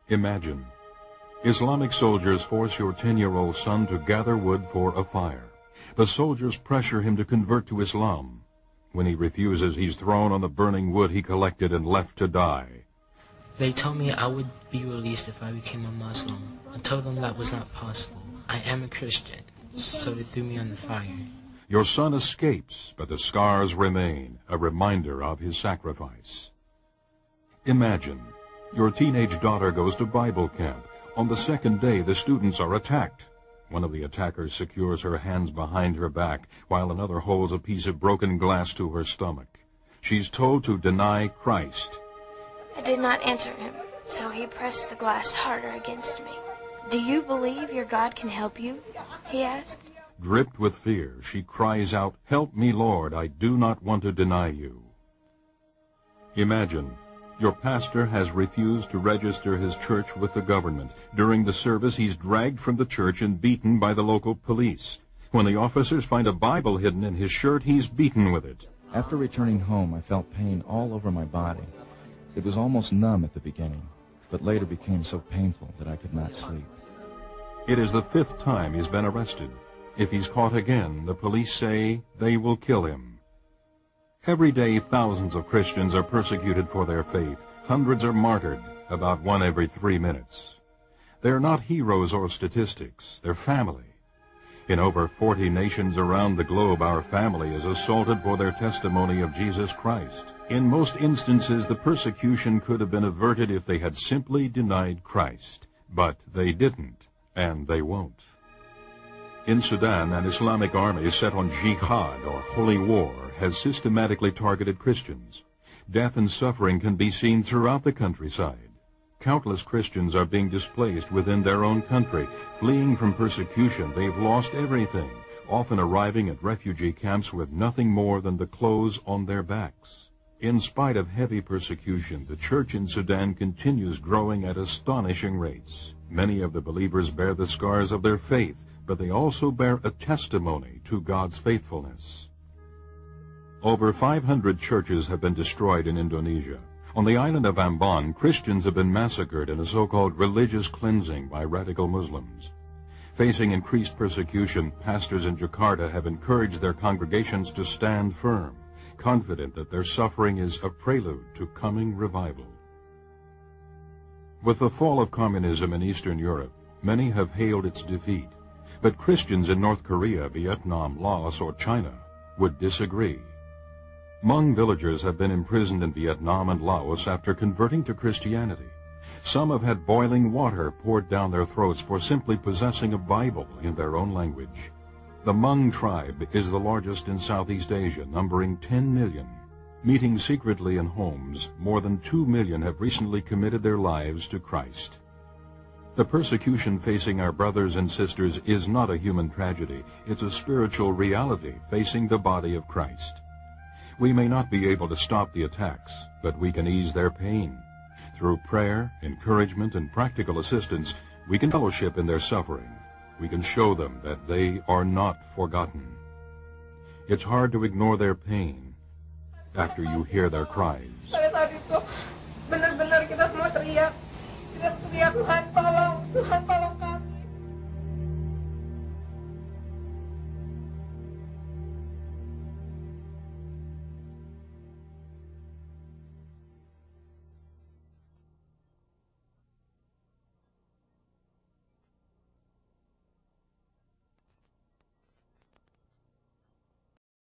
Imagine. Islamic soldiers force your 10-year-old son to gather wood for a fire. The soldiers pressure him to convert to Islam. When he refuses, he's thrown on the burning wood he collected and left to die. They told me I would be released if I became a Muslim. I told them that was not possible. I am a Christian, so they threw me on the fire. Your son escapes, but the scars remain, a reminder of his sacrifice. Imagine. Your teenage daughter goes to Bible camp. On the second day, the students are attacked. One of the attackers secures her hands behind her back, while another holds a piece of broken glass to her stomach. She's told to deny Christ. I did not answer him, so he pressed the glass harder against me. Do you believe your God can help you? He asked. Gripped with fear, she cries out, "Help me, Lord, I do not want to deny you." Imagine. Your pastor has refused to register his church with the government. During the service, he's dragged from the church and beaten by the local police. When the officers find a Bible hidden in his shirt, he's beaten with it. After returning home, I felt pain all over my body. It was almost numb at the beginning, but later became so painful that I could not sleep. It is the 5th time he's been arrested. If he's caught again, the police say they will kill him. Every day, thousands of Christians are persecuted for their faith. Hundreds are martyred, about 1 every 3 minutes. They're not heroes or statistics, they're family. In over 40 nations around the globe, our family is assaulted for their testimony of Jesus Christ. In most instances, the persecution could have been averted if they had simply denied Christ. But they didn't, and they won't. In Sudan, an Islamic army set on jihad, or holy war, has systematically targeted Christians. Death and suffering can be seen throughout the countryside. Countless Christians are being displaced within their own country. Fleeing from persecution, they've lost everything, often arriving at refugee camps with nothing more than the clothes on their backs. In spite of heavy persecution, the church in Sudan continues growing at astonishing rates. Many of the believers bear the scars of their faith, but they also bear a testimony to God's faithfulness. Over 500 churches have been destroyed in Indonesia. On the island of Ambon, Christians have been massacred in a so-called religious cleansing by radical Muslims. Facing increased persecution, pastors in Jakarta have encouraged their congregations to stand firm, confident that their suffering is a prelude to coming revival. With the fall of communism in Eastern Europe, many have hailed its defeat. But Christians in North Korea, Vietnam, Laos, or China would disagree. Hmong villagers have been imprisoned in Vietnam and Laos after converting to Christianity. Some have had boiling water poured down their throats for simply possessing a Bible in their own language. The Hmong tribe is the largest in Southeast Asia, numbering 10 million. Meeting secretly in homes, more than 2 million have recently committed their lives to Christ. The persecution facing our brothers and sisters is not a human tragedy. It's a spiritual reality facing the body of Christ. We may not be able to stop the attacks, but we can ease their pain. Through prayer, encouragement, and practical assistance, we can fellowship in their suffering. We can show them that they are not forgotten. It's hard to ignore their pain after you hear their cries. Benar-benar kita semua teriak, Tuhan tolong, Tuhan tolong